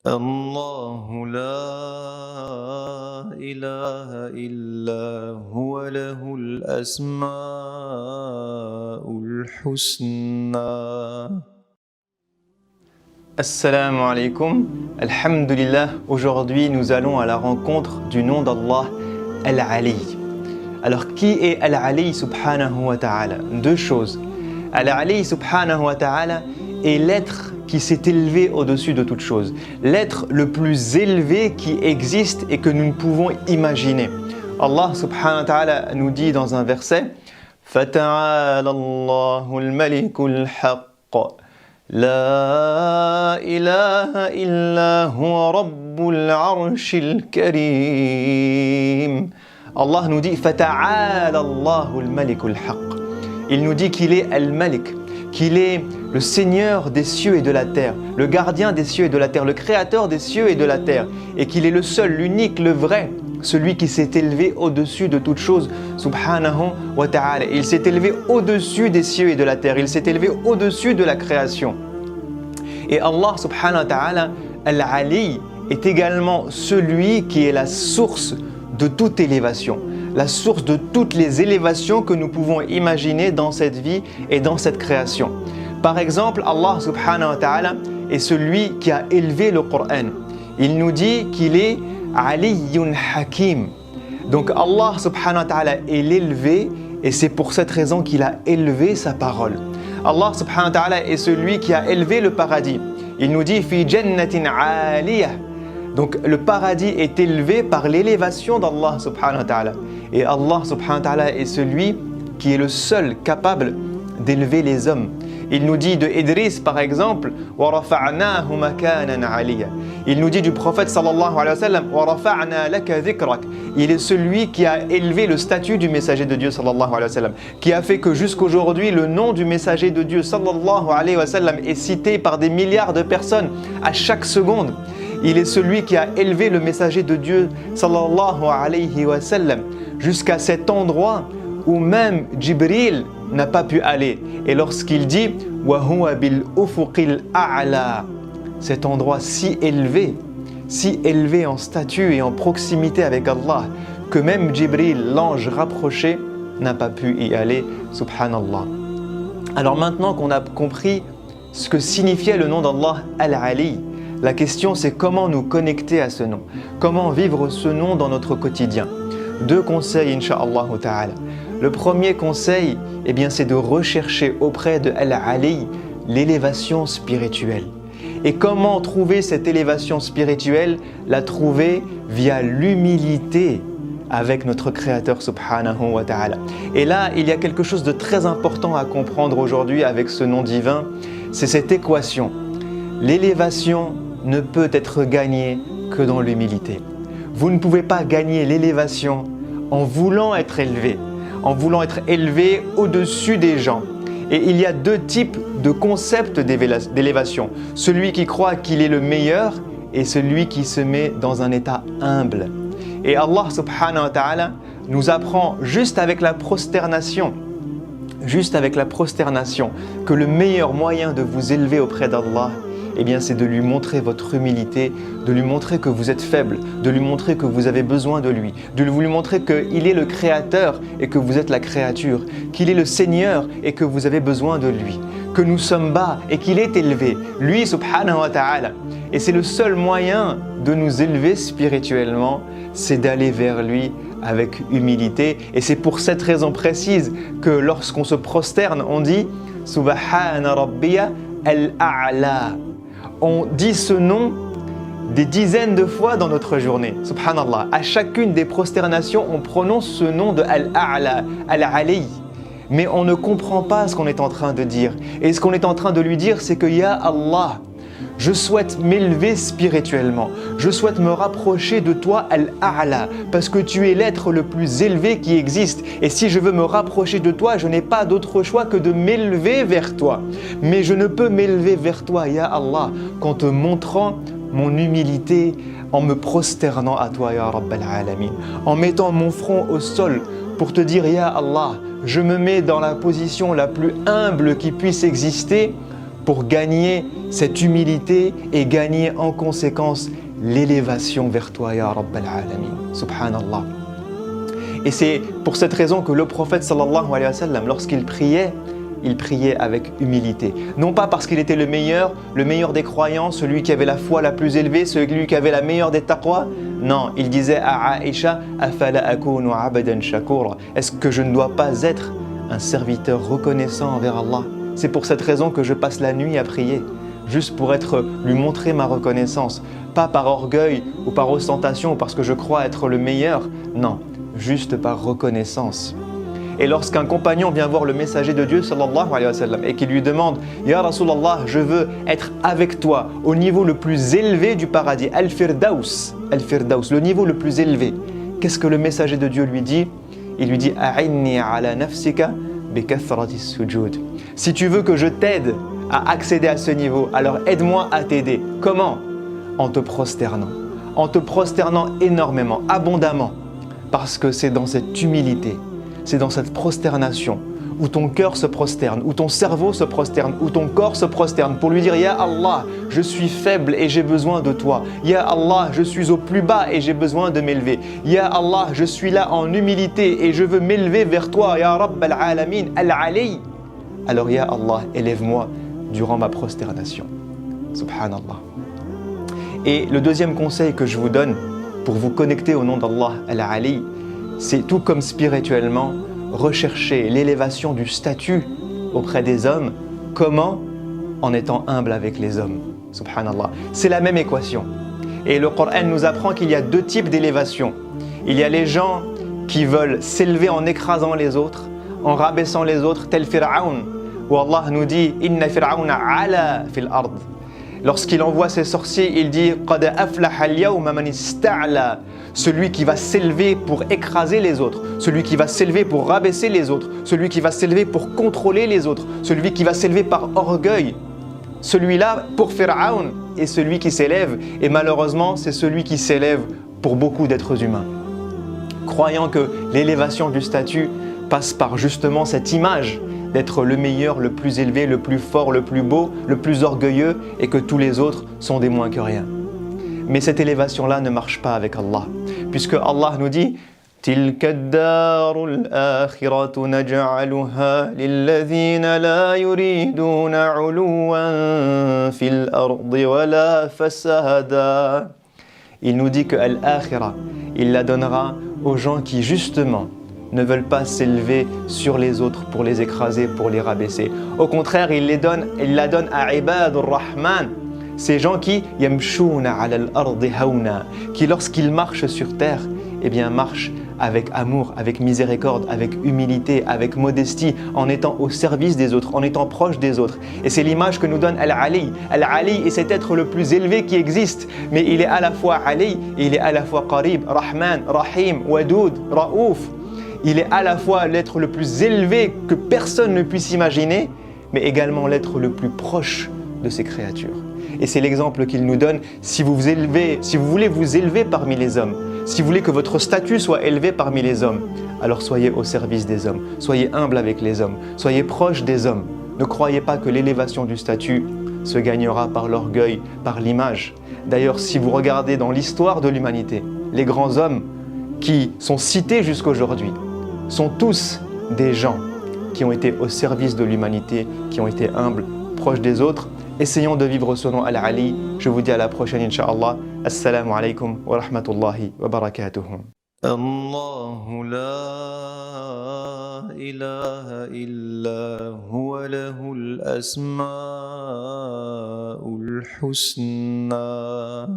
الله لا إله إلا هو له الأسماء الحسنى. Assalamu alaikum, alhamdulillah. Aujourd'hui nous allons à la rencontre du nom d'Allah, Al-Ali. Alors qui est Al-Ali subhanahu wa ta'ala? Deux choses. Al-Ali subhanahu wa ta'ala est l'être qui s'est élevé au-dessus de toute chose, l'être le plus élevé qui existe et que nous ne pouvons imaginer. Allah subhanahu wa ta'ala nous dit dans un verset: فَتَعَالَى اللَّهُ الْمَلِكُ الْحَقُّ لَا إِلَهَ إِلَّا هُوَ رَبُّ الْعَرْشِ الْكَرِيمِ. Allah nous dit فَتَعَالَى اللَّهُ الْمَلِكُ الْحَقُّ. Il nous dit qu'il est Al-Malik, qu'il est le Seigneur des cieux et de la terre, le gardien des cieux et de la terre, le créateur des cieux et de la terre, et qu'il est le seul, l'unique, le vrai, celui qui s'est élevé au-dessus de toute chose, subhanahu wa ta'ala. Il s'est élevé au-dessus des cieux et de la terre, il s'est élevé au-dessus de la création. Et Allah subhanahu wa ta'ala, Al-Ali, est également celui qui est la source de toute élévation, la source de toutes les élévations que nous pouvons imaginer dans cette vie et dans cette création. Par exemple, Allah subhanahu wa ta'ala est celui qui a élevé le Coran. Il nous dit qu'il est Aliyyun Hakim. Donc Allah subhanahu wa ta'ala est l'élevé et c'est pour cette raison qu'il a élevé sa parole. Allah subhanahu wa ta'ala est celui qui a élevé le paradis. Il nous dit Fi jannatin aliyah. Donc le paradis est élevé par l'élévation d'Allah subhanahu wa ta'ala. Et Allah subhanahu wa ta'ala est celui qui est le seul capable d'élever les hommes. Il nous dit de Idris par exemple, وَرَفَعْنَاهُ مَكَانًا عَلِيًّا. Il nous dit du prophète sallallahu alayhi wa sallam, وَرَفَعْنَا لَكَ ذِكْرَكَ. Il est celui qui a élevé le statut du messager de Dieu sallallahu alayhi wa sallam, qui a fait que jusqu'aujourd'hui le nom du messager de Dieu sallallahu alayhi wa sallam est cité par des milliards de personnes à chaque seconde. Il est celui qui a élevé le messager de Dieu sallallahu alayhi wa sallam jusqu'à cet endroit où même Jibril n'a pas pu aller. Et lorsqu'il dit wa huwa bil ufuqil a'la, cet endroit si élevé en statut et en proximité avec Allah, que même Jibril, l'ange rapproché, n'a pas pu y aller, subhanallah. Alors maintenant qu'on a compris ce que signifiait le nom d'Allah, Al-Ali, la question c'est comment nous connecter à ce nom, comment vivre ce nom dans notre quotidien. Deux conseils, incha'Allah ta'ala. Le premier conseil, c'est de rechercher auprès de Al-Ali l'élévation spirituelle. Et comment trouver cette élévation spirituelle? La trouver via l'humilité avec notre Créateur subhanahu wa ta'ala. Et là, il y a quelque chose de très important à comprendre aujourd'hui avec ce nom divin, c'est cette équation. L'élévation ne peut être gagnée que dans l'humilité. Vous ne pouvez pas gagner l'élévation en voulant être élevé au-dessus des gens. Et il y a deux types de concepts d'élévation. Celui qui croit qu'il est le meilleur et celui qui se met dans un état humble. Et Allah subhanahu wa ta'ala nous apprend juste avec la prosternation, que le meilleur moyen de vous élever auprès d'Allah, c'est de lui montrer votre humilité, de lui montrer que vous êtes faible, de lui montrer que vous avez besoin de lui, de lui montrer qu'il est le créateur et que vous êtes la créature, qu'il est le Seigneur et que vous avez besoin de lui, que nous sommes bas et qu'il est élevé, lui subhanahu wa ta'ala. Et c'est le seul moyen de nous élever spirituellement, c'est d'aller vers lui avec humilité. Et c'est pour cette raison précise que lorsqu'on se prosterne, on dit « Subhana Rabbiya al-A'la ». On dit ce nom des dizaines de fois dans notre journée. Subhanallah. À chacune des prosternations, on prononce ce nom de Al-A'la, Al-Ali. Mais on ne comprend pas ce qu'on est en train de dire. Et ce qu'on est en train de lui dire, c'est que Ya Allah, je souhaite m'élever spirituellement. Je souhaite me rapprocher de toi, Al-A'la, parce que tu es l'être le plus élevé qui existe. Et si je veux me rapprocher de toi, je n'ai pas d'autre choix que de m'élever vers toi. Mais je ne peux m'élever vers toi, Ya Allah, qu'en te montrant mon humilité, en me prosternant à toi, Ya Rabbal Alamin, en mettant mon front au sol pour te dire, Ya Allah, je me mets dans la position la plus humble qui puisse exister pour gagner cette humilité et gagner en conséquence l'élévation vers toi, ya Rabbal Alamin. Subhanallah. Et c'est pour cette raison que le prophète sallallahu alayhi wa sallam, lorsqu'il priait avec humilité. Non pas parce qu'il était le meilleur des croyants, celui qui avait la foi la plus élevée, celui qui avait la meilleure des taqwa. Non, il disait à Aïcha, Afala akunu abadan shakura. Est-ce que je ne dois pas être un serviteur reconnaissant envers Allah? C'est pour cette raison que je passe la nuit à prier, juste pour lui montrer ma reconnaissance, pas par orgueil ou par ostentation ou parce que je crois être le meilleur, non, juste par reconnaissance. Et lorsqu'un compagnon vient voir le messager de Dieu sallallahu alayhi wa sallam et qui lui demande « Ya Rasulallah, je veux être avec toi au niveau le plus élevé du paradis, Al-Firdaus, le niveau le plus élevé », qu'est-ce que le messager de Dieu lui dit? Il lui dit « A'inni ala nafsika bi kathrati sujud ». Si tu veux que je t'aide à accéder à ce niveau, alors aide-moi à t'aider. Comment? En te prosternant énormément, abondamment, parce que c'est dans cette humilité, c'est dans cette prosternation où ton cœur se prosterne, où ton cerveau se prosterne, où ton corps se prosterne pour lui dire « Ya Allah, je suis faible et j'ai besoin de toi. Ya Allah, je suis au plus bas et j'ai besoin de m'élever. Ya Allah, je suis là en humilité et je veux m'élever vers toi. Ya Rabbal Alamin, Al-Ali. » Alors Ya Allah, élève-moi durant ma prosternation. Subhanallah. Et le deuxième conseil que je vous donne pour vous connecter au nom d'Allah, Al-Ali, c'est tout comme spirituellement, rechercher l'élévation du statut auprès des hommes. Comment? En étant humble avec les hommes. Subhanallah. C'est la même équation. Et le Coran nous apprend qu'il y a deux types d'élévation. Il y a les gens qui veulent s'élever en écrasant les autres, en rabaissant les autres, tel Fir'aun, où Allah nous dit « Inna Fir'auna ala fil ard ». Lorsqu'il envoie ses sorciers, il dit « Qad aflaha al-yawma man ista'la ». Celui qui va s'élever pour écraser les autres, celui qui va s'élever pour rabaisser les autres, celui qui va s'élever pour contrôler les autres, celui qui va s'élever par orgueil. Celui-là pour Pharaon est celui qui s'élève et malheureusement c'est celui qui s'élève pour beaucoup d'êtres humains. Croyant que l'élévation du statut passe par justement cette image d'être le meilleur, le plus élevé, le plus fort, le plus beau, le plus orgueilleux et que tous les autres sont des moins que rien. Mais cette élévation-là ne marche pas avec Allah, puisque Allah nous dit « Tilka ad-darul akhiratu naj'aluha lilladhina la yuriduna 'uluwan fil ardi wala fasada » Il nous dit que Al-Akhira, il la donnera aux gens qui justement ne veulent pas s'élever sur les autres pour les écraser, pour les rabaisser. Au contraire, il la donne à Ibadur Rahman, ces gens qui yamshuna ala al-ardi hauna, qui lorsqu'ils marchent sur terre, eh bien marchent avec amour, avec miséricorde, avec humilité, avec modestie, en étant au service des autres, en étant proche des autres. Et c'est l'image que nous donne Al-Ali. Al-Ali est cet être le plus élevé qui existe, mais il est à la fois Ali, et il est à la fois Qarib, Rahman, Rahim, Wadoud, Raouf. Il est à la fois l'être le plus élevé que personne ne puisse imaginer, mais également l'être le plus proche de ses créatures. Et c'est l'exemple qu'il nous donne. Si vous voulez vous élever parmi les hommes, si vous voulez que votre statut soit élevé parmi les hommes, alors soyez au service des hommes, soyez humble avec les hommes, soyez proche des hommes. Ne croyez pas que l'élévation du statut se gagnera par l'orgueil, par l'image. D'ailleurs, si vous regardez dans l'histoire de l'humanité, les grands hommes qui sont cités jusqu'aujourd'hui sont tous des gens qui ont été au service de l'humanité, qui ont été humbles, proches des autres. Essayons de vivre ce nom Al-Ali. Je vous dis à la prochaine, Inch'Allah. Assalamu alaikum wa rahmatullahi wa barakatuh. Allahu la ilaha illa huwa lahul asma'ul husna.